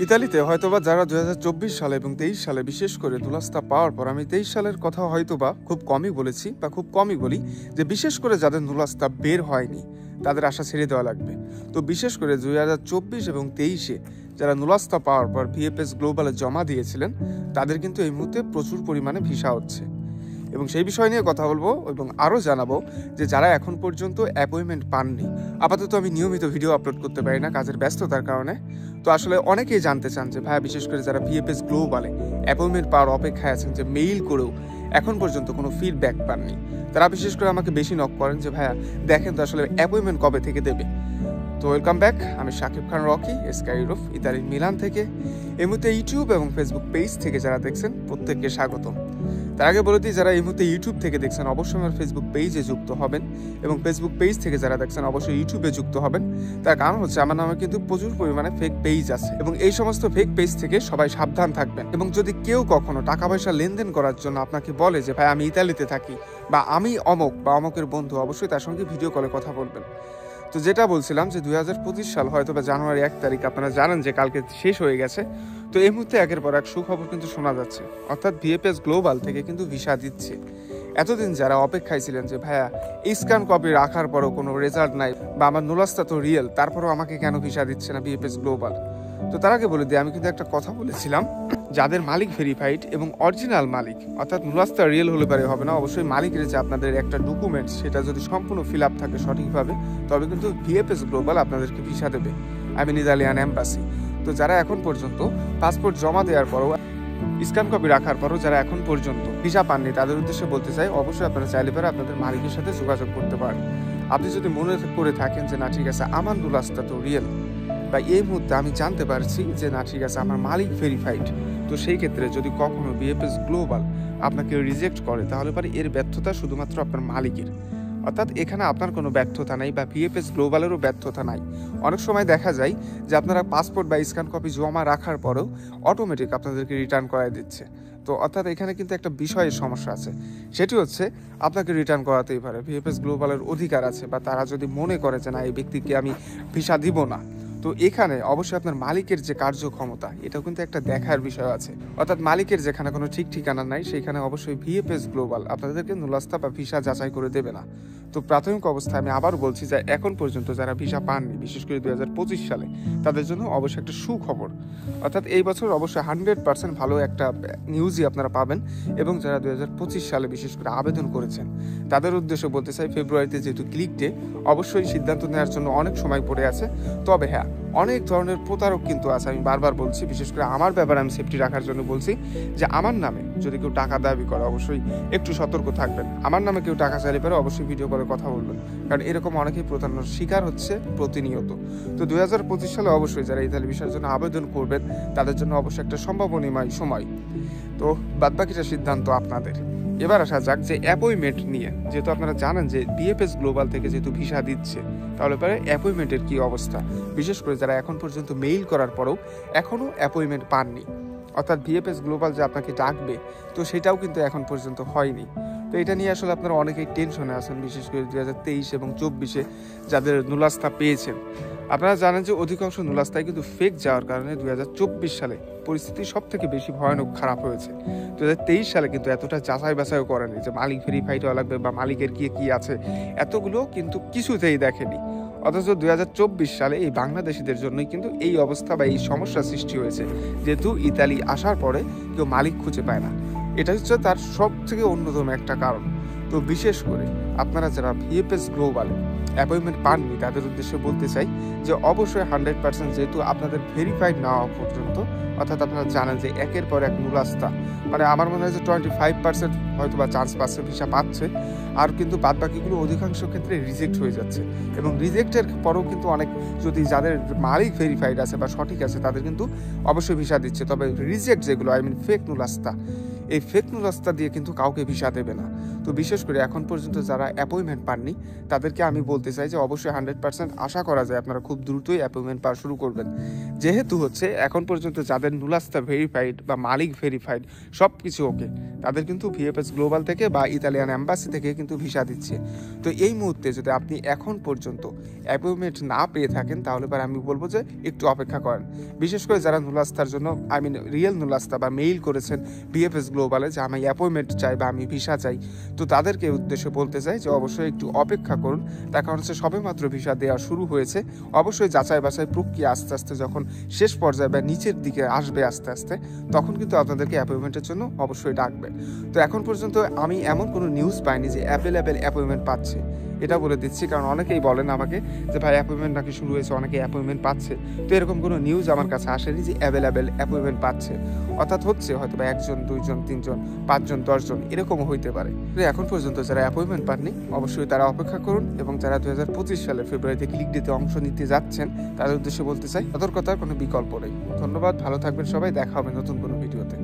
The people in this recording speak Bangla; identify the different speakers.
Speaker 1: ইতালিতে হয়তোবা যারা 2024 সালে এবং 23 সালে বিশেষ করে নুলাস্তা পাওয়ার পর, আমি 23 সালের কথা হয়তোবা খুব কমই বলেছি বা খুব কমই বলি, যে বিশেষ করে যাদের নুলাস্তা বের হয়নি তাদের আশা ছেড়ে দেওয়া লাগবে। তো বিশেষ করে 2024 এবং 23-এ যারা নুলাস্তা পাওয়ার পর ভিএফএস গ্লোবালে জমা দিয়েছিলেন তাদের কিন্তু এই মুহূর্তে প্রচুর পরিমাণে ভিসা হচ্ছে, এবং সেই বিষয় নিয়ে কথা বলবো এবং আরও জানাবো যে যারা এখন পর্যন্ত অ্যাপয়েন্টমেন্ট পাননি। আপাতত আমি নিয়মিত ভিডিও আপলোড করতে পারি না কাজের ব্যস্ততার কারণে। তো আসলে অনেকেই জানতে চান যে ভাইয়া, বিশেষ করে যারা ভিএফএস গ্লোবালে অ্যাপয়েন্টমেন্ট পাওয়ার অপেক্ষায় আছেন, যে মেইল করেও এখন পর্যন্ত কোনো ফিডব্যাক পাননি, তারা বিশেষ করে আমাকে বেশি নক করেন যে ভাইয়া দেখেন তো আসলে অ্যাপয়েন্টমেন্ট কবে থেকে দেবে। তো ওয়েলকাম ব্যাক, আমি Shakib Khan Rocky, sky Europe, ইতালির মিলান থেকে। এই মুহূর্তে ইউটিউব এবং ফেসবুক পেজ থেকে যারা দেখছেন প্রত্যেককে স্বাগতম। তার আগে বলে দিই, যারা এই মুহূর্তে ইউটিউব থেকে দেখছেন অবশ্যই আমার ফেসবুক পেজে যুক্ত হবেন, এবং ফেসবুক পেজ থেকে যারা দেখছেন অবশ্যই ইউটিউবে যুক্ত হবেন। তার কারণ হচ্ছে আমার নামে কিন্তু প্রচুর পরিমাণে ফেক পেজ আছে, এবং এই সমস্ত ফেক পেজ থেকে সবাই সাবধান থাকবেন। এবং যদি কেউ কখনো টাকা পয়সা লেনদেন করার জন্য আপনাকে বলে যে ভাই আমি ইতালিতে থাকি বা আমি অমক বা অমকের বন্ধু, অবশ্যই তার সঙ্গে ভিডিও কলে কথা বলবেন। তো যেটা বলছিলাম যে 2025 সাল হয়তো বা জানুয়ারি 1 তারিখ, আপনারা জানেন যে কালকে শেষ হয়ে গেছে। তো এই মুহূর্তে একের পর এক সুখবর কিন্তু শোনা যাচ্ছে, অর্থাৎ ভিএফএস গ্লোবাল থেকে কিন্তু ভিসা দিচ্ছে। এতদিন যারা অপেক্ষায় ছিলেন যে ভাইয়া স্ক্যান কপি রাখার পরও কোনো রেজাল্ট নাই, বা আমার নুলাস্তা তো রিয়েল, তারপরেও আমাকে কেন ভিসা দিচ্ছে না ভিএফএস গ্লোবাল। তো তার আগে বলে দিই, আমি কিন্তু একটা কথা বলেছিলাম, যাদের মালিক ভেরিফাইড এবং অরিজিনাল মালিক, অর্থাৎ নুলাস্তা রিয়েল হলে পারে হবে না, অবশ্যই মালিকের যে আপনাদের একটা ডকুমেন্টস সেটা যদি সম্পূর্ণ ফিল আপ থাকে সঠিকভাবে, তবে কিন্তু ভিএফএস গ্লোবাল আপনাদেরকে ভিসা দেবে, ইতালিয়ান এম্বাসি। তো যারা এখন পর্যন্ত পাসপোর্ট জমা দেওয়ার পরও, স্ক্যান কপি রাখার পরও যারা এখন পর্যন্ত ভিসা পাননি, তাদের উদ্দেশ্যে বলতে চাই, অবশ্যই আপনারা চাইলে পারে আপনাদের মালিকের সাথে যোগাযোগ করতে পারেন। আপনি যদি মনে করে থাকেন যে না ঠিক আছে আমার নুলাস্তা তো রিয়েল, বা এই মুহূর্তে আমি জানতে পারছি যে না ঠিক আছে আমার মালিক ভেরিফাইড, তো সেই ক্ষেত্রে যদি কখনো ভিএফএস গ্লোবাল আপনাকে রিজেক্ট করে, তাহলে পরে এর ব্যর্থতা শুধুমাত্র আপনার মালিকের, অর্থাৎ এখানে আপনার কোনো ব্যর্থতা নাই বা ভিএফএস গ্লোবালেরও ব্যর্থতা নাই। অনেক সময় দেখা যায় যে আপনারা পাসপোর্ট বা স্ক্যান কপি জমা রাখার পরেও অটোমেটিক আপনাদেরকে রিটার্ন করায় দিচ্ছে। তো অর্থাৎ এখানে কিন্তু একটা বিষয়ের সমস্যা আছে, সেটি হচ্ছে আপনাকে রিটার্ন করাতেই পারে, ভিএফএস গ্লোবালের অধিকার আছে, বা তারা যদি মনে করে যে না এই ব্যক্তিকে আমি ভিসা দিব না। তো এখানে অবশ্যই আপনার মালিকের যে কার্যক্ষমতা, এটাও কিন্তু একটা দেখার বিষয় আছে, অর্থাৎ মালিকের যেখানে কোনো ঠিক ঠিকানা নাই সেখানে অবশ্যই ভিএফএস গ্লোবাল আপনাদেরকে নুলাস্তা বা ভিসা যাচাই করে দেবে না। তো প্রাথমিক অবস্থায় আমি আবার বলছি যে এখন পর্যন্ত যারা ভিসা পাননি, বিশেষ করে 2025 সালে, তাদের জন্য অবশ্যই একটা সুখবর, অর্থাৎ এই বছর অবশ্যই 100% ভালো একটা নিউজই আপনারা পাবেন। এবং যারা 2025 সালে বিশেষ করে আবেদন করেছেন তাদের উদ্দেশ্যে বলতে চাই, ফেব্রুয়ারিতে যেহেতু ক্লিক ডে, অবশ্যই সিদ্ধান্ত নেওয়ার জন্য অনেক সময় পড়ে আছে। তবে হ্যাঁ, অনেক ধরনের প্রতারক কিন্তু আছে, আমি বারবার বলছি, বিশেষ করে আমার ব্যাপারে আমি সেফটি রাখার জন্য বলছি যে আমার নামে যদি কেউ টাকা দাবি করে অবশ্যই একটু সতর্ক থাকবেন। আমার নামে কেউ টাকা চাইলে পারে অবশ্যই ভিডিও করে কথা বলবেন, কারণ এরকম অনেকেই প্রতারণার শিকার হচ্ছে প্রতিনিয়ত। তো 2025 সালে অবশ্যই যারা ইতালি ভিসার জন্য আবেদন করবেন তাদের জন্য অবশ্যই একটা সম্ভাবনীয় সময়। তো বাদবাকিটা সিদ্ধান্ত আপনাদের। এবার আসা যাক যে অ্যাপয়েন্টমেন্ট নিয়ে, যেহেতু আপনারা জানেন যে ভিএফএস গ্লোবাল থেকে যেহেতু ভিসা দিচ্ছে, তাহলে পরে অ্যাপয়েন্টমেন্টের কী অবস্থা, বিশেষ করে যারা এখন পর্যন্ত মেইল করার পরেও এখনও অ্যাপয়েন্টমেন্ট পাননি, অর্থাৎ ভিএফএস গ্লোবাল যে আপনাকে ডাকবে, তো সেটাও কিন্তু এখন পর্যন্ত হয়নি। তো এটা নিয়ে আসলে আপনারা অনেকেই টেনশনে আছেন, বিশেষ করে 2023 এবং 2024-এ যাদের নুলাস্তা পেয়েছেন। আপনারা জানেন যে অধিকাংশ নুলাস্তায় কিন্তু ফেক যাওয়ার কারণে 2024 সালে পরিস্থিতি সব থেকে বেশি ভয়ানক খারাপ হয়েছে। 2023 সালে কিন্তু এতটা যাচাই বাছাইও করেনি যে মালিক ভেরিফাইড হওয়া লাগবে বা মালিকের কি আছে, এতগুলো কিন্তু কিছুতেই দেখেনি। অথচ 2024 সালে এই বাংলাদেশিদের জন্যই কিন্তু এই অবস্থা বা এই সমস্যা সৃষ্টি হয়েছে, যেহেতু ইতালি আসার পরে কেউ মালিক খুঁজে পায় না। এটা হচ্ছে তার সব থেকে অন্যতম একটা কারণ। তো বিশেষ করে আপনারা যারা ভিএফএস গ্লোবাল অ্যাপয়েন্টমেন্ট পাননি তাদের উদ্দেশ্যে বলতে চাই যে অবশ্যই 100% যেহেতু আপনাদের ভেরিফাইড না হওয়া পর্যন্ত, অর্থাৎ আপনারা জানেন যে একের পর এক নুলাস্তা, মানে আমার মনে হয় যে 25% হয়তো বা চান্স পাচ্ছে, ভিসা পাচ্ছে, আর কিন্তু বাদবাকিগুলো অধিকাংশ ক্ষেত্রে রিজেক্ট হয়ে যাচ্ছে। এবং রিজেক্টের পরেও কিন্তু অনেক, যদি যাদের মালিক ভেরিফাইড আছে বা সঠিক আছে, তাদের কিন্তু অবশ্যই ভিসা দিচ্ছে। তবে রিজেক্ট যেগুলো, ফেক নুলাস্তা, এই ফেক নুলাস্তা দিয়ে কিন্তু কাউকে ভিসা দেবে না। তো বিশেষ করে এখন পর্যন্ত যারা অ্যাপয়েন্টমেন্ট পাননি তাদেরকে আমি বলতে চাই যে অবশ্যই 100% আশা করা যায় আপনারা খুব দ্রুতই অ্যাপয়েন্টমেন্ট পাওয়া শুরু করবেন। যেহেতু হচ্ছে এখন পর্যন্ত যাদের নুলাস্তা ভেরিফাইড বা মালিক ভেরিফাইড সব কিছু ওকে, তাদের কিন্তু ভিএফএস গ্লোবাল থেকে বা ইতালিয়ান এম্বাসি থেকে কিন্তু ভিসা দিচ্ছে। তো এই মুহূর্তে যদি আপনি এখন পর্যন্ত অ্যাপয়েন্টমেন্ট না পেয়ে থাকেন তাহলে পরে আমি বলবো যে একটু অপেক্ষা করেন। বিশেষ করে যারা নুলাস্তার জন্য রিয়েল নুলাস্তা বা মেইল করেছেন ভিএফএস গ্লোবালে যে আমি অ্যাপয়েন্টমেন্ট চাই বা আমি ভিসা চাই, তো তাদেরকে উদ্দেশ্যে বলতে চাই যে অবশ্যই একটু অপেক্ষা করুন। তার কারণ হচ্ছে সবেমাত্র ভিসা দেওয়া শুরু হয়েছে। অবশ্যই যাচাই বাছাই প্রক্রিয়া আস্তে আস্তে যখন শেষ পর্যায়ে বা নিচের দিকে আসবে আস্তে আস্তে, তখন কিন্তু আপনাদেরকে অ্যাপয়েন্টমেন্টের জন্য অবশ্যই ডাকবে। তো এখন পর্যন্ত আমি এমন কোনো নিউজ পাইনি যে অ্যাভেলেবেল অ্যাপয়েন্টমেন্ট পাচ্ছে, এটা বলে দিচ্ছি। কারণ অনেকেই বলেন আমাকে যে ভাই অ্যাপয়েন্টমেন্ট নাকি শুরু হয়েছে, অনেকে অ্যাপয়েন্টমেন্ট পাচ্ছে। তো এরকম কোনো নিউজ আমার কাছে আসেনি যে অ্যাভেলেবেল অ্যাপয়েন্টমেন্ট পাচ্ছে। অর্থাৎ হচ্ছে হয়তো বা 1 জন 2 জন 3 জন 5 জন 10 জন এরকমও হইতে পারে। এখন পর্যন্ত যারা অ্যাপয়েন্টমেন্ট পাননি অবশ্যই তারা অপেক্ষা করুন। এবং যারা 2025 সালের ফেব্রুয়ারিতে ক্লিক ডেতে অংশ নিতে যাচ্ছেন তাদের উদ্দেশ্যে বলতে চাই সতর্কতার কোনো বিকল্প নেই। ধন্যবাদ, ভালো থাকবেন সবাই, দেখা হবে নতুন কোনো ভিডিওতে।